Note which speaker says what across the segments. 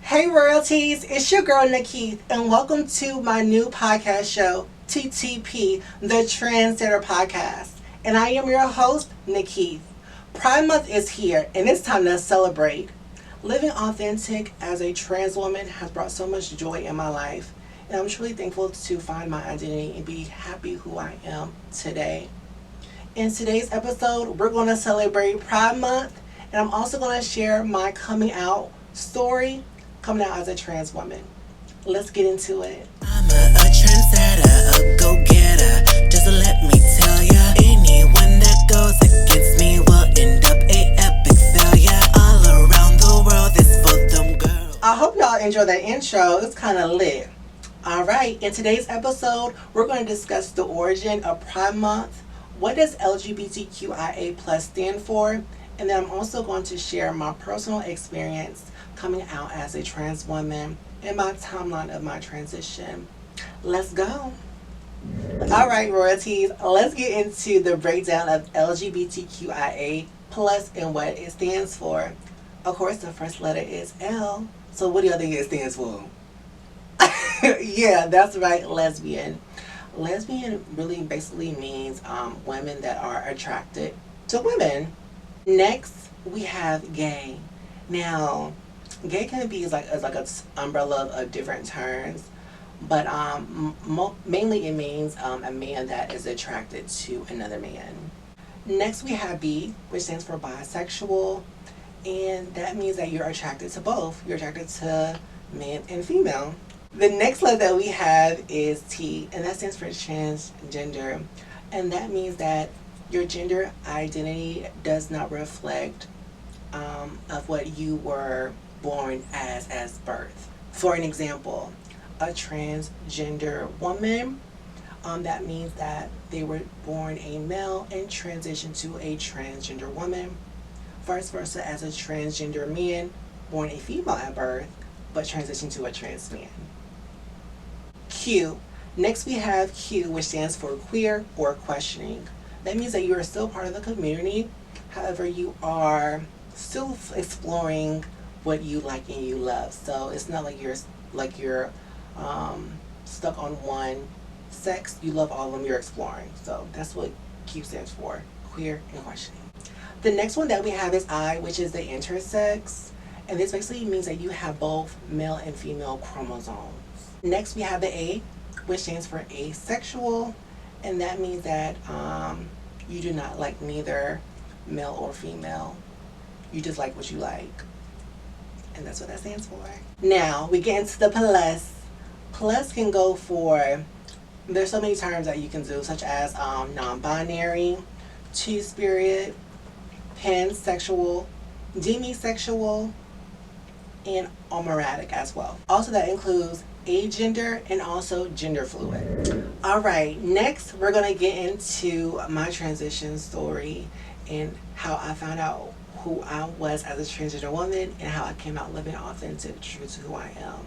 Speaker 1: Hey royalties, it's your girl Nekeith, and welcome to my new podcast show, TTP, the Transetter Podcast. And I am your host, Nekeith. Pride Month is here, and it's time to celebrate. Living authentic as a trans woman has brought so much joy in my life, and I'm truly thankful to find my identity and be happy who I am today. In today's episode, we're going to celebrate Pride Month, and I'm also going to share my coming out story, coming out as a trans woman. Let's get into it.
Speaker 2: I'm a trendsetter, a go-getter. Just let me tell ya, anyone that goes against me will end up a epic failure. All around the world, this for them girls.
Speaker 1: I hope y'all enjoy that intro. It's kind of lit. All right, in today's episode, we're going to discuss the origin of Pride Month. What does LGBTQIA plus stand for? And then I'm also going to share my personal experience coming out as a trans woman and my timeline of my transition. Let's go. All right, royalties, let's get into the breakdown of LGBTQIA plus and what it stands for. Of course, the first letter is L. So what do y'all think it stands for? Yeah, that's right, lesbian. Lesbian really basically means women that are attracted to women. Next, we have gay. Now, gay can be like an umbrella of different terms, but mainly it means a man that is attracted to another man. Next, we have B, which stands for bisexual, and that means that you're attracted to both. You're attracted to men and female. The next letter that we have is T, and that stands for transgender, and that means that your gender identity does not reflect of what you were born as birth. For an example, a transgender woman, that means that they were born a male and transitioned to a transgender woman. Vice versa, as a transgender man, born a female at birth, but transitioned to a trans man. Q. Next we have Q, which stands for queer or questioning. That means that you are still part of the community. However, you are still exploring what you like and you love. So it's not like you're stuck on one sex. You love all of them. You're exploring. So that's what Q stands for: queer and questioning. The next one that we have is I, which is the intersex, and this basically means that you have both male and female chromosomes. Next, we have the A, which stands for asexual, and that means that you do not like neither male or female. You just like what you like. And that's what that stands for. Now, we get into the plus. Plus can go for, there's so many terms that you can do, such as non-binary, two-spirit, pansexual, demisexual, and homoerotic as well. Also, that includes agender and also gender fluid. All right, next we're gonna get into my transition story and how I found out who I was as a transgender woman and how I came out living authentic, true to who I am.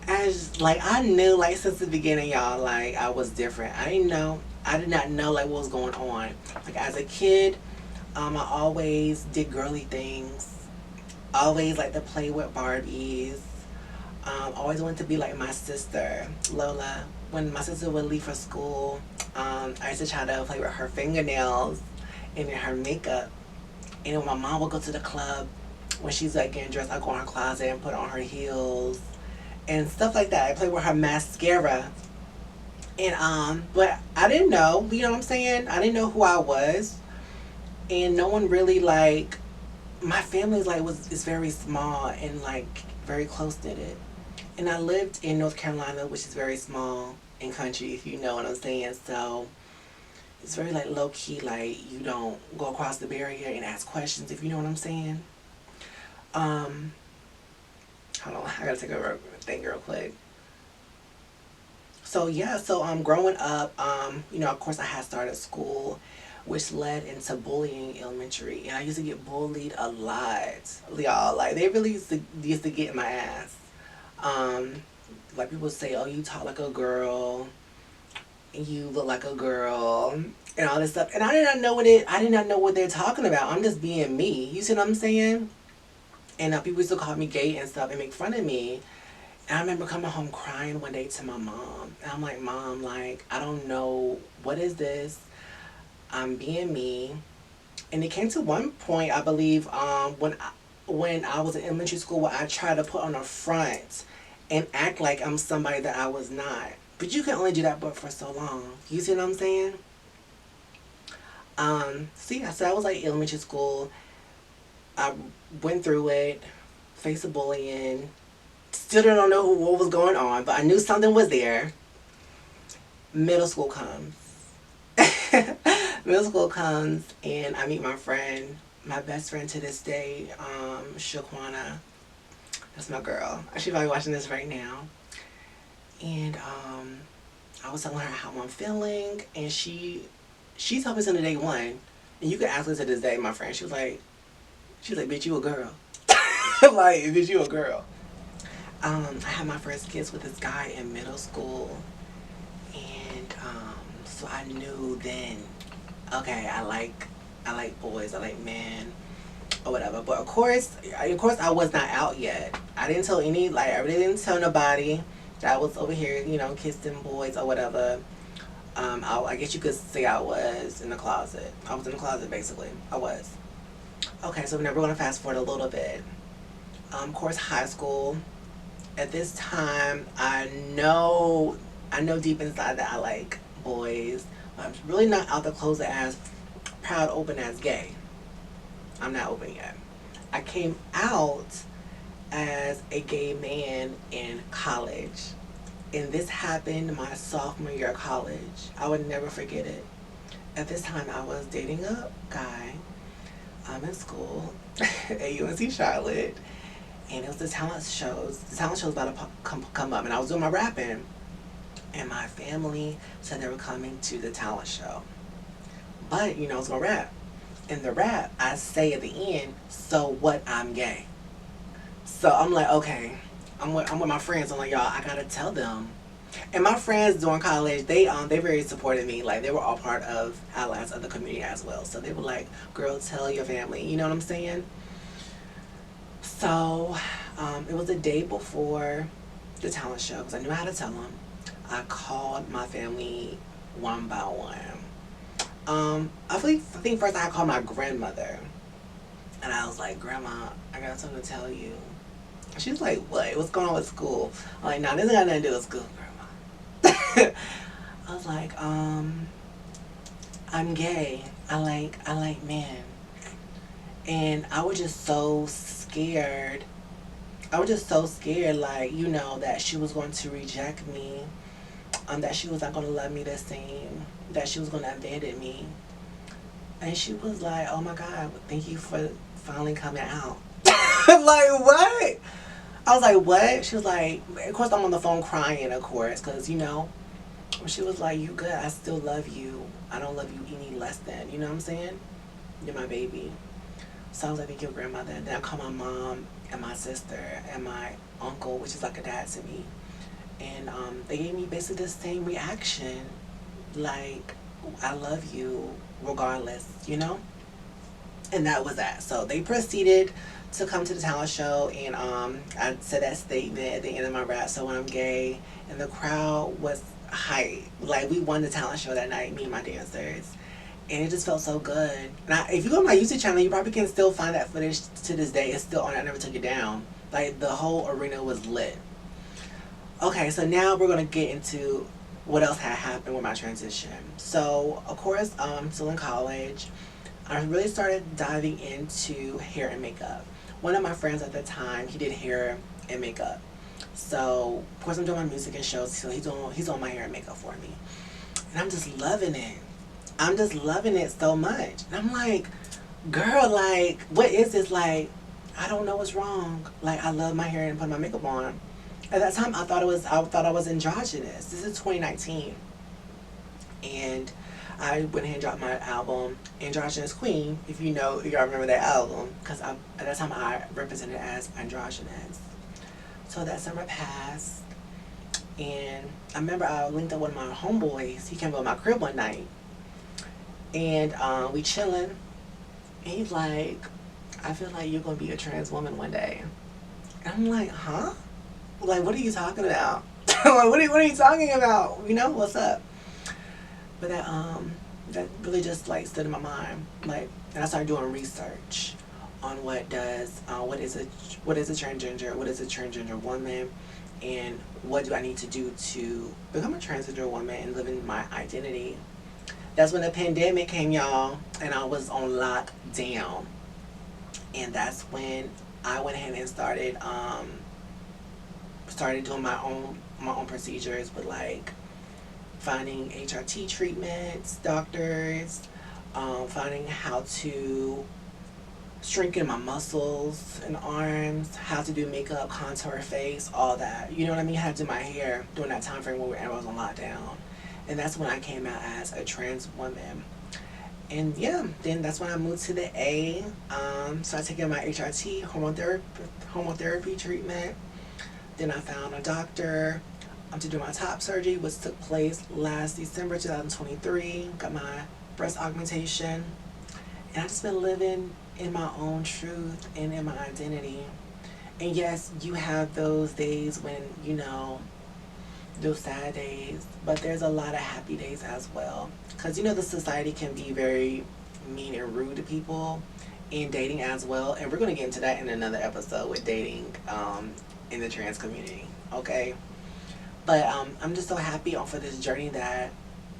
Speaker 1: I knew since the beginning, y'all, I was different. I did not know what was going on. As a kid, I always did girly things. Always liked to play with Barbies. Always wanted to be like my sister, Lola. When my sister would leave for school, I used to try to play with her fingernails and her makeup. And when my mom would go to the club, when she's getting dressed, I'd go in her closet and put on her heels and stuff like that. I played with her mascara. And but I didn't know, you know what I'm saying? I didn't know who I was. And no one really my family is very small and very close knitted. And I lived in North Carolina, which is very small and country, if you know what I'm saying. So it's very low key, you don't go across the barrier and ask questions, if you know what I'm saying. Hold on, I gotta take a thing real quick. So yeah, growing up, of course I had started school, which led into bullying in elementary, and I used to get bullied a lot, y'all. They really used to get in my ass. People say, "Oh, you talk like a girl, and you look like a girl," and all this stuff. And I did not know what they're talking about. I'm just being me. You see what I'm saying? And people used to call me gay and stuff and make fun of me. And I remember coming home crying one day to my mom. And I'm like, Mom, like, I don't know, what is this? I'm being me. And it came to one point, I believe, when I was in elementary school, where I tried to put on a front and act like I'm somebody that I was not. But you can only do that but for so long. You see what I'm saying? So I was like elementary school. I went through it, faced the bullying. Still don't know what was going on, but I knew something was there. Middle school comes. Middle school comes, and I meet my friend, my best friend to this day, Shaquana. That's my girl. She's probably watching this right now. And I was telling her how I'm feeling, and she told me something day one, and you can ask her to this day, my friend. She's like, bitch, you a girl. Like, bitch, you a girl. I had my first kiss with this guy in middle school, and so I knew then, okay, I like boys, I like men, or whatever. But of course, I was not out yet. I didn't tell I really didn't tell nobody that I was over here, kissing boys or whatever. I guess you could say I was in the closet. I was in the closet, basically. I was. Okay, so now we're gonna fast forward a little bit. Of course, high school. At this time, I know deep inside that I like boys. I'm really not out the closet as proud, open as gay. I'm not open yet. I came out as a gay man in college. And this happened my sophomore year of college. I would never forget it. At this time, I was dating a guy. I'm in school at UNC Charlotte. And it was the talent shows. The talent shows about to come up. And I was doing my rapping. And my family said they were coming to the talent show. But, I was going to rap. In the rap, I say at the end, so what, I'm gay. So I'm like, okay. I'm with my friends. I'm like, y'all, I got to tell them. And my friends during college, they very supported me. Like, they were all part of allies of the community as well. So they were like, girl, tell your family. You know what I'm saying? So, it was the day before the talent show, because I knew how to tell them. I called my family one by one. I think first I called my grandmother. And I was like, Grandma, I got something to tell you. She was like, what? What's going on with school? I'm like, nah, this ain't got nothing to do with school, Grandma. I was like, I'm gay. I like men. And I was just so scared. Like, that she was going to reject me. That she was not going to love me the same. That she was going to abandon me. And she was like, oh my God, thank you for finally coming out. I'm like, what? I was like, what? She was like, of course I'm on the phone crying, of course, because, she was like, you good, I still love you. I don't love you any less than, you know what I'm saying? You're my baby. So I was like, thank you, grandmother. And then I called my mom and my sister and my uncle, which is like a dad to me. And they gave me basically the same reaction. Like, I love you regardless, And that was that. So they proceeded to come to the talent show, and I said that statement at the end of my rap, so when I'm gay, and the crowd was hype. Like, we won the talent show that night, me and my dancers. And it just felt so good. And if you go to my YouTube channel, you probably can still find that footage to this day. It's still on. I never took it down. Like, the whole arena was lit. Okay, so now we're going to get into what else had happened with my transition. So, of course, I'm still in college. I really started diving into hair and makeup. One of my friends at the time, he did hair and makeup. So, of course, I'm doing my music and shows, so he's on my hair and makeup for me. And I'm just loving it. I'm just loving it so much. And I'm like, girl, like, what is this? Like, I don't know what's wrong. Like, I love my hair and put my makeup on. At that time, I thought I was androgynous. This is 2019. And I went ahead and dropped my album, Androgynous Queen, if y'all remember that album, because at that time I represented as androgynous. So that summer passed, and I remember I linked up with my homeboys. He came to my crib one night, and we chilling, and he's like, I feel like you're going to be a trans woman one day. And I'm like, huh? Like, what are you talking about? Like, what are you talking about? You know, what's up? But that really just like stood in my mind. Like, and I started doing research on what is a transgender, what is a transgender woman, and what do I need to do to become a transgender woman and live in my identity. That's when the pandemic came, y'all, and I was on lockdown. And that's when I went ahead and started doing my own procedures with like finding HRT treatments, doctors, finding how to strengthen my muscles and arms, how to do makeup, contour face, all that. You know what I mean? How to do my hair during that time frame when I was on lockdown. And that's when I came out as a trans woman. And yeah, then that's when I moved to the A. Started taking my HRT, hormone therapy treatment. Then I found a doctor to do my top surgery, which took place last December 2023. Got my breast augmentation. And I've just been living in my own truth and in my identity. And yes, you have those days when, you know, those sad days, but there's a lot of happy days as well. Because, you know, the society can be very mean and rude to people in dating as well. And we're going to get into that in another episode with dating in the trans community, okay? But I'm just so happy for this journey that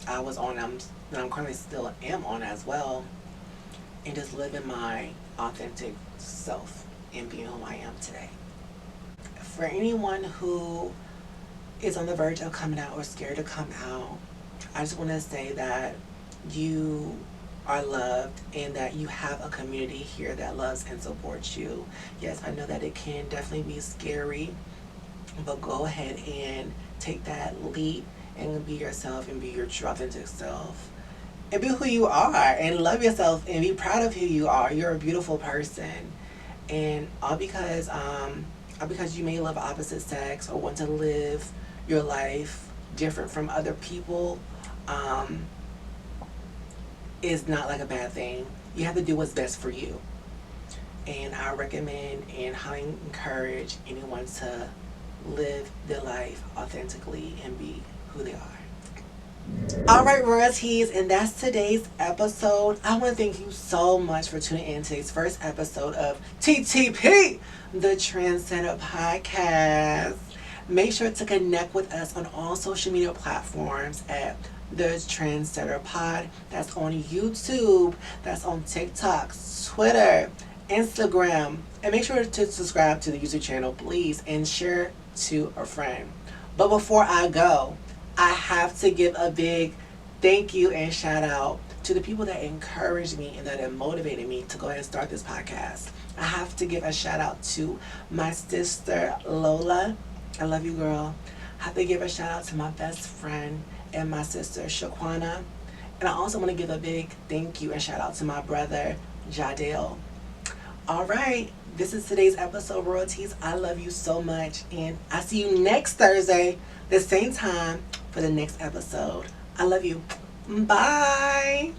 Speaker 1: I was on, that I'm currently still am on as well. And just living my authentic self and being who I am today. For anyone who is on the verge of coming out or scared to come out, I just want to say that you are loved and that you have a community here that loves and supports you. Yes, I know that it can definitely be scary, but go ahead and take that leap and be yourself and be your true authentic self. And be who you are and love yourself and be proud of who you are. You're a beautiful person. And all because you may love opposite sex or want to live your life different from other people, is not like a bad thing. You have to do what's best for you. And I recommend and highly encourage anyone to live their life authentically and be who they are. All right, royalties, and that's today's episode. I want to thank you so much for tuning in to today's first episode of TTP, the Transetter Podcast. Make sure to connect with us on all social media platforms at the Transetter Pod. That's on YouTube, that's on TikTok, Twitter, Instagram. And make sure to subscribe to the YouTube channel, please, and share to a friend. But before I go, I have to give a big thank you and shout out to the people that encouraged me and that have motivated me to go ahead and start this podcast. I have to give a shout out to my sister Lola. I love you, girl. I have to give a shout out to my best friend and my sister Shaquana. And I also want to give a big thank you and shout out to my brother Jadale. All right, this is today's episode, royalties. I love you so much, and I see you next Thursday, the same time, for the next episode. I love you. Bye.